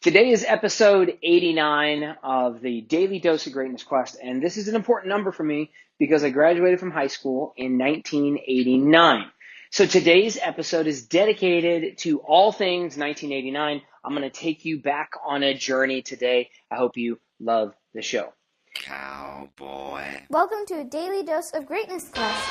Today is episode 89 of the Daily Dose of Greatness Quest, and this is an important number for me because I graduated from high school in 1989. So today's episode is dedicated to all things 1989. I'm going to take you back on a journey today. I hope you love the show. Cowboy. Welcome to a Daily Dose of Greatness Quest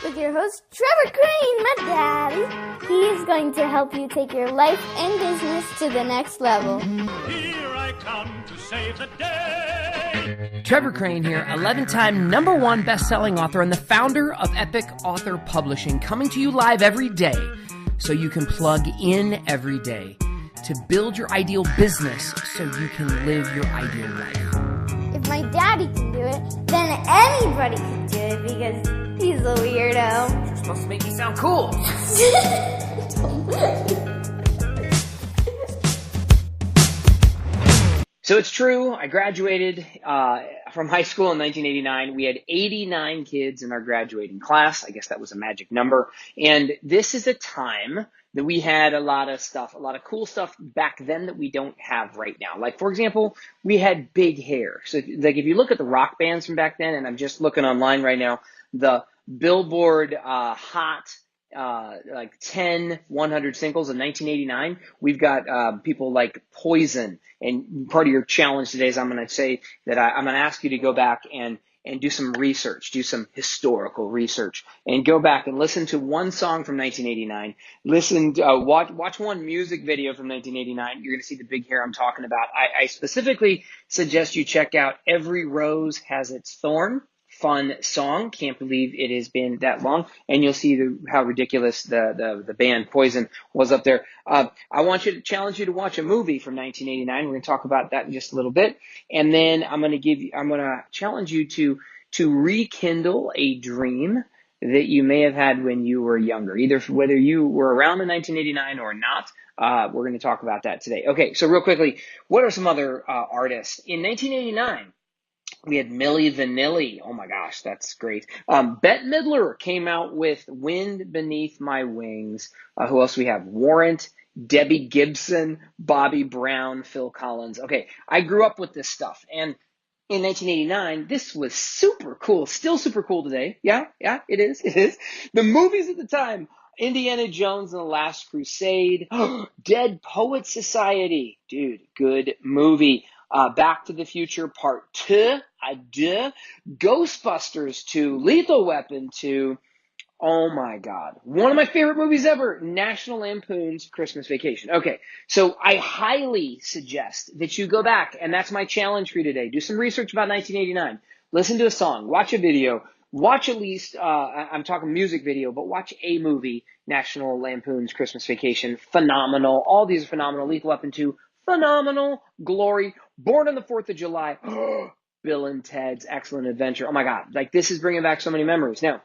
with your host, Trevor Crane, my daddy. He is going to help you take your life and business to the next level. Here I come to save the day. Trevor Crane here, 11-time #1 best-selling author and the founder of Epic Author Publishing, coming to you live every day so you can plug in every day to build your ideal business so you can live your ideal life. If my daddy can do it, then anybody can do it because he's a weirdo. You're supposed to make me sound cool. So it's true, I graduated from high school in 1989. We had 89 kids in our graduating class. I guess that was a magic number. And this is a time that we had a lot of stuff, a lot of cool stuff back then that we don't have right now. Like, for example, we had big hair. So like if you look at the rock bands from back then, and I'm just looking online right now, the Billboard Hot like 10 100 singles in 1989. We've got people like Poison, and part of your challenge today is I'm going to say that I'm going to ask you to go back and do some research, do some historical research, and go back and listen to one song from 1989. Listen, watch one music video from 1989. You're going to see the big hair I'm talking about. I specifically suggest you check out Every Rose Has Its Thorn. Fun song. Can't believe it has been that long. And you'll see how ridiculous the band Poison was up there. I want you to challenge you to watch a movie from 1989. We're going to talk about that in just a little bit. And then I'm going to challenge you to rekindle a dream that you may have had when you were younger, either whether you were around in 1989 or not. We're going to talk about that today. Okay. So real quickly, what are some other artists in 1989? We had Milli Vanilli. Oh my gosh, that's great. Bette Midler came out with Wind Beneath My Wings. Who else we have? Warrant, Debbie Gibson, Bobby Brown, Phil Collins. Okay, I grew up with this stuff. And in 1989, this was super cool. Still super cool today. Yeah, it is. The movies at the time. Indiana Jones and the Last Crusade. Dead Poets Society. Dude, good movie. Back to the Future Part 2, Ghostbusters 2, Lethal Weapon 2, oh my God, one of my favorite movies ever, National Lampoon's Christmas Vacation. Okay, so I highly suggest that you go back, and that's my challenge for you today. Do some research about 1989. Listen to a song, watch a video, watch at least, I'm talking music video, but watch a movie, National Lampoon's Christmas Vacation, phenomenal. All these are phenomenal. Lethal Weapon 2, phenomenal. Glory, Born on the 4th of July, Bill and Ted's Excellent Adventure. Oh my God, like this is bringing back so many memories. Now,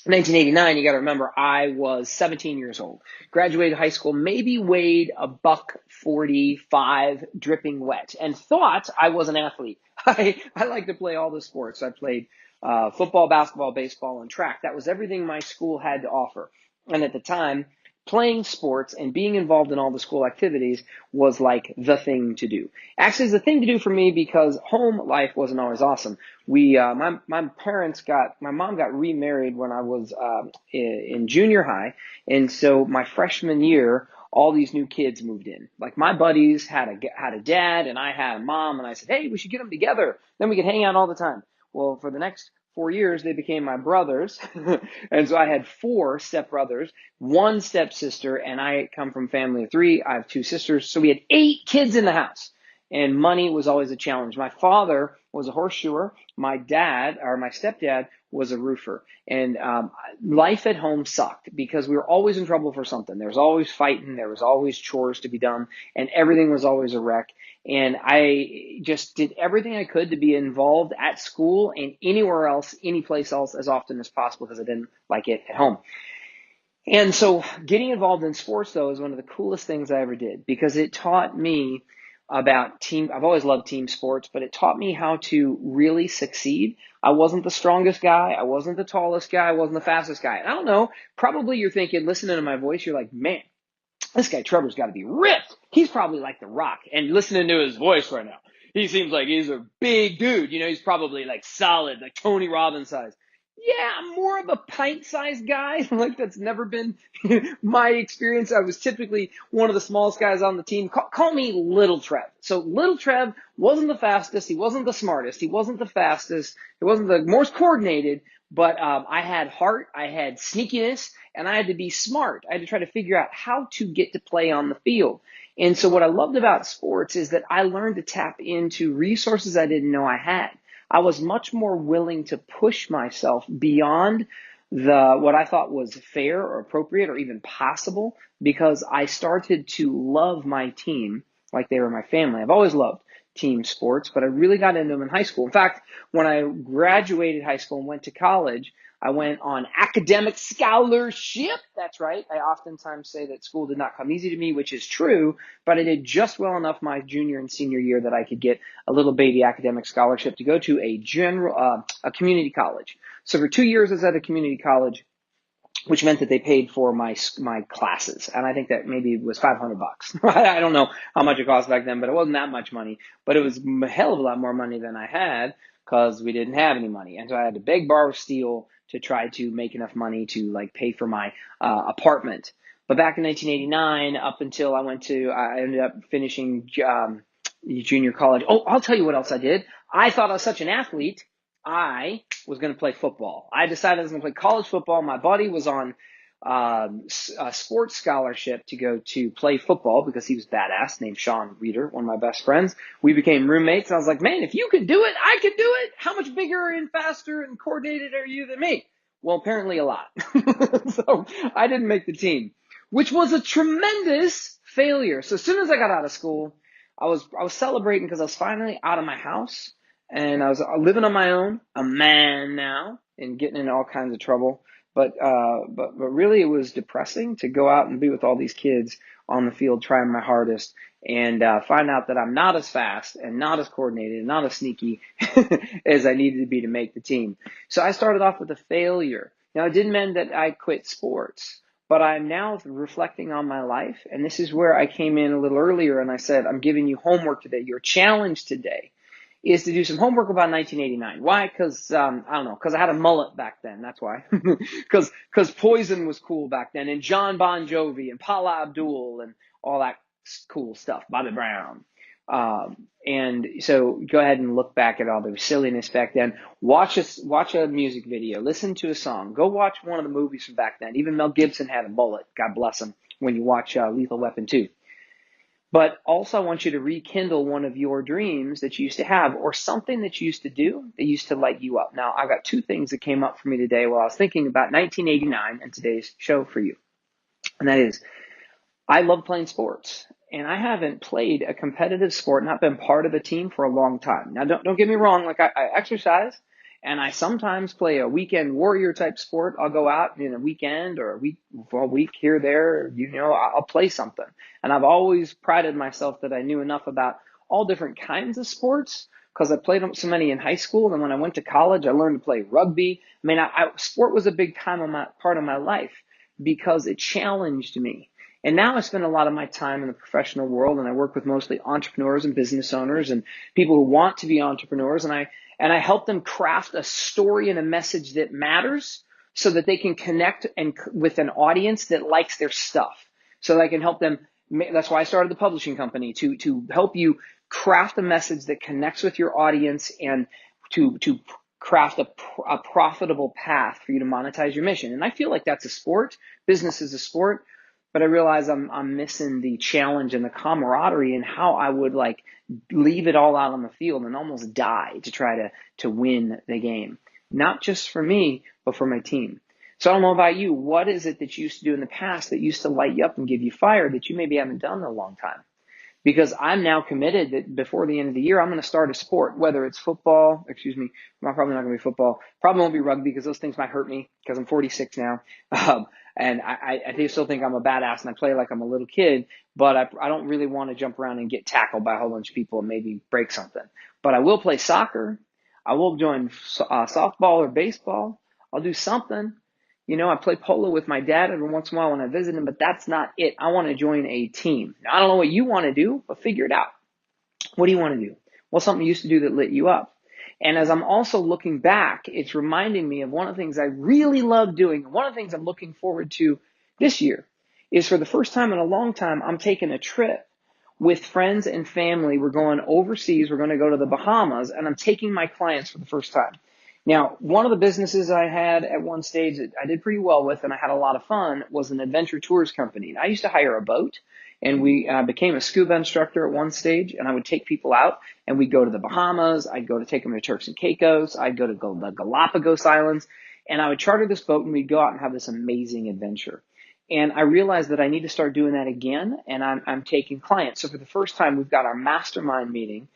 1989, you got to remember, I was 17 years old. Graduated high school, maybe weighed a $145, dripping wet, and thought I was an athlete. I like to play all the sports. I played football, basketball, baseball, and track. That was everything my school had to offer. And at the time, playing sports and being involved in all the school activities was like the thing to do. Actually, it's the thing to do for me because home life wasn't always awesome. My mom got remarried when I was in junior high, and so my freshman year, all these new kids moved in. Like my buddies had a dad, and I had a mom, and I said, hey, we should get them together. Then we could hang out all the time. Well, for the next 4 years, they became my brothers. And so I had 4 stepbrothers, 1 stepsister, and I come from a family of 3. I have 2 sisters. So we had 8 kids in the house. And money was always a challenge. My father was a horseshoer. My stepdad was a roofer. And life at home sucked because we were always in trouble for something. There was always fighting. There was always chores to be done. And everything was always a wreck. And I just did everything I could to be involved at school and anywhere else, any place else as often as possible because I didn't like it at home. And so getting involved in sports, though, is one of the coolest things I ever did because it taught me about team. I've always loved team sports, but it taught me how to really succeed. I wasn't the strongest guy. I wasn't the tallest guy. I wasn't the fastest guy. And I don't know, probably you're thinking, listening to my voice, you're like, man, this guy Trevor's got to be ripped. he's probably like The Rock. And listening to his voice right now, he seems like he's a big dude. He's probably like solid, like Tony Robbins size. Yeah, I'm more of a pint-sized guy. Like, that's never been my experience. I was typically one of the smallest guys on the team. Call me Little Trev. So Little Trev wasn't the fastest. He wasn't the smartest. He wasn't the fastest. He wasn't the most coordinated. But I had heart. I had sneakiness. And I had to be smart. I had to try to figure out how to get to play on the field. And so what I loved about sports is that I learned to tap into resources I didn't know I had. I was much more willing to push myself beyond what I thought was fair or appropriate or even possible, because I started to love my team like they were my family. I've always loved team sports, but I really got into them in high school. In fact, when I graduated high school and went to college, I went on academic scholarship. That's right. I oftentimes say that school did not come easy to me, which is true, but I did just well enough my junior and senior year that I could get a little baby academic scholarship to go to a community college. So for 2 years I was at a community college, which meant that they paid for my classes. And I think that maybe it was $500. I don't know how much it cost back then, but it wasn't that much money. But it was a hell of a lot more money than I had, because we didn't have any money. And so I had to beg, borrow, steal to try to make enough money to like pay for my apartment. But back in 1989, up until I ended up finishing junior college. Oh, I'll tell you what else I did. I thought I was such an athlete, I was going to play football. I decided I was going to play college football. My buddy was on a sports scholarship to go to play football because he was badass, named Sean Reeder, one of my best friends. We became roommates. And I was like, man, if you could do it, I could do it. How much bigger and faster and coordinated are you than me? Well, apparently a lot. So I didn't make the team, which was a tremendous failure. So as soon as I got out of school, I was celebrating because I was finally out of my house. And I was living on my own, a man now, and getting in all kinds of trouble. But really it was depressing to go out and be with all these kids on the field trying my hardest and find out that I'm not as fast and not as coordinated and not as sneaky as I needed to be to make the team. So I started off with a failure. Now, it didn't mean that I quit sports, but I'm now reflecting on my life. And this is where I came in a little earlier and I said, I'm giving you homework today. Your challenge today is to do some homework about 1989. Why? Because, I don't know, because I had a mullet back then. That's why. Because Poison was cool back then, and John Bon Jovi, and Paula Abdul, and all that cool stuff, Bobby Brown. And so go ahead and look back at all the silliness back then. Watch a music video. Listen to a song. Go watch one of the movies from back then. Even Mel Gibson had a mullet. God bless him. When you watch Lethal Weapon 2. But also I want you to rekindle one of your dreams that you used to have, or something that you used to do that used to light you up. Now, I've got two things that came up for me today while I was thinking about 1989 and today's show for you. And that is, I love playing sports. And I haven't played a competitive sport, not been part of a team for a long time. Now, don't get me wrong. Like, I exercise, and I sometimes play a weekend warrior type sport. I'll go out in a weekend or a week here, there, I'll play something. And I've always prided myself that I knew enough about all different kinds of sports because I played so many in high school. And when I went to college, I learned to play rugby. I mean, sport was a big part of my life because it challenged me. And now I spend a lot of my time in the professional world, and I work with mostly entrepreneurs and business owners and people who want to be entrepreneurs. And I help them craft a story and a message that matters so that they can connect with an audience that likes their stuff. So I can help them. That's why I started the publishing company, to help you craft a message that connects with your audience and to craft a profitable path for you to monetize your mission. And I feel like that's a sport. Business is a sport. But I realize I'm missing the challenge and the camaraderie and how I would leave it all out on the field and almost die to try to win the game. Not just for me, but for my team. So I don't know about you. What is it that you used to do in the past that used to light you up and give you fire that you maybe haven't done in a long time? Because I'm now committed that before the end of the year, I'm going to start a sport, whether it's football, probably not going to be football, probably won't be rugby because those things might hurt me because I'm 46 now. And I still think I'm a badass and I play like I'm a little kid, but I don't really want to jump around and get tackled by a whole bunch of people and maybe break something. But I will play soccer. I will join softball or baseball. I'll do something I play polo with my dad every once in a while when I visit him, but that's not it. I want to join a team. Now, I don't know what you want to do, but figure it out. What do you want to do? What's something you used to do that lit you up? And as I'm also looking back, it's reminding me of one of the things I really love doing. One of the things I'm looking forward to this year is, for the first time in a long time, I'm taking a trip with friends and family. We're going overseas. We're going to go to the Bahamas, and I'm taking my clients for the first time. Now, one of the businesses I had at one stage that I did pretty well with and I had a lot of fun was an adventure tours company. And I used to hire a boat, and we became a scuba instructor at one stage, and I would take people out, and we'd go to the Bahamas. I'd go to take them to Turks and Caicos. I'd go to the Galapagos Islands, and I would charter this boat, and we'd go out and have this amazing adventure. And I realized that I need to start doing that again, and I'm taking clients. So for the first time, we've got our mastermind meeting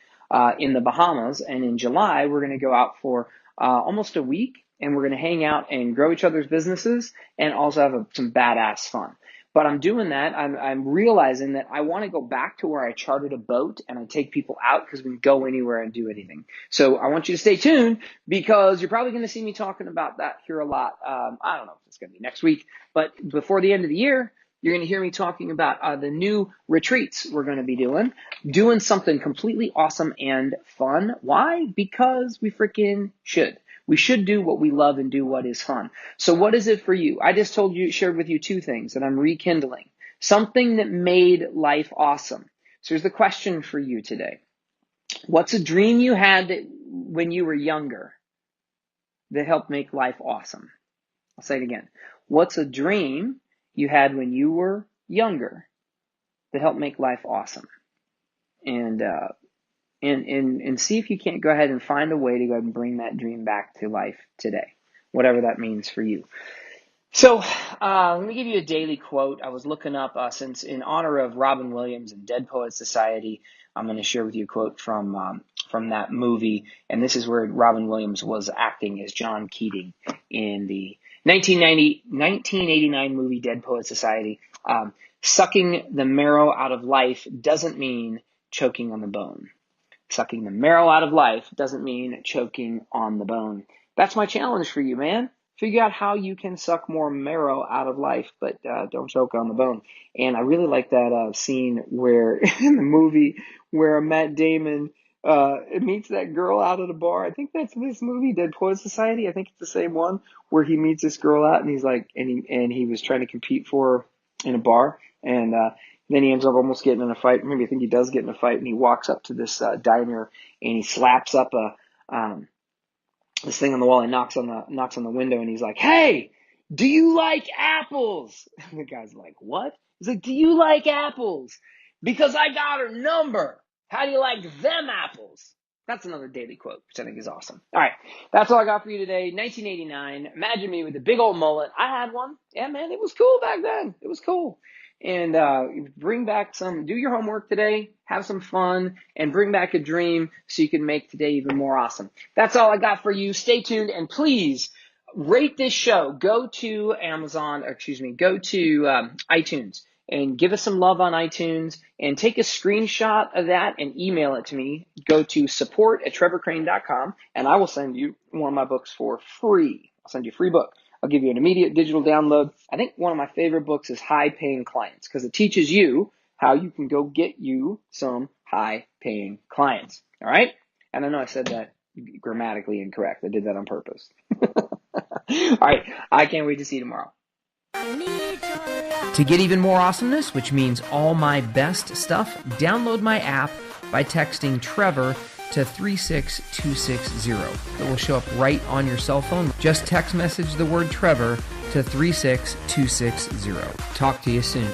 in the Bahamas, and in July, we're going to go out for almost a week, and we're going to hang out and grow each other's businesses and also have some badass fun. But I'm doing that. I'm realizing that I want to go back to where I chartered a boat and I take people out, because we can go anywhere and do anything. So I want you to stay tuned, because you're probably going to see me talking about that here a lot. I don't know if it's going to be next week, but before the end of the year, you're going to hear me talking about the new retreats we're going to be doing something completely awesome and fun. Why? Because we freaking should. We should do what we love and do what is fun. So what is it for you? I just shared with you two things that I'm rekindling. Something that made life awesome. So here's the question for you today. What's a dream you had when you were younger that helped make life awesome? I'll say it again. What's a dream you had when you were younger that helped make life awesome? And see if you can't go ahead and find a way to go ahead and bring that dream back to life today, whatever that means for you. So let me give you a daily quote. I was looking up, since in honor of Robin Williams and Dead Poets Society, I'm going to share with you a quote from that movie. And this is where Robin Williams was acting as John Keating in the 1989 movie Dead Poets Society. Sucking the marrow out of life doesn't mean choking on the bone. Sucking the marrow out of life doesn't mean choking on the bone. That's my challenge for you, man. Figure out how you can suck more marrow out of life, but don't choke on the bone. And I really like that scene where in the movie where Matt Damon meets that girl out at a bar. I think that's this movie, Dead Poets Society. I think it's the same one where he meets this girl out, and he's like, and he was trying to compete for her in a bar, and then he ends up almost getting in a fight. Maybe I think he does get in a fight, and he walks up to this diner, and he slaps up this thing on the wall and knocks on the window, and he's like, "Hey, do you like apples?" And the guy's like, "What?" He's like, "Do you like apples? Because I got her number. How do you like them apples?" That's another daily quote, which I think is awesome. All right, that's all I got for you today. 1989. Imagine me with a big old mullet. I had one. Yeah, man, it was cool back then. It was cool. And bring back do your homework today, have some fun, and bring back a dream so you can make today even more awesome. That's all I got for you. Stay tuned, and please rate this show. Go to iTunes, and give us some love on iTunes, and take a screenshot of that and email it to me. Go to support@trevorcrane.com, and I will send you one of my books for free. I'll send you a free book. I'll give you an immediate digital download. I think one of my favorite books is High Paying Clients, because it teaches you how you can go get you some high paying clients. All right? And I know I said that grammatically incorrect. I did that on purpose. All right. I can't wait to see you tomorrow. To get even more awesomeness, which means all my best stuff, download my app by texting Trevor to 36260. It will show up right on your cell phone. Just text message the word Trevor to 36260. Talk to you soon.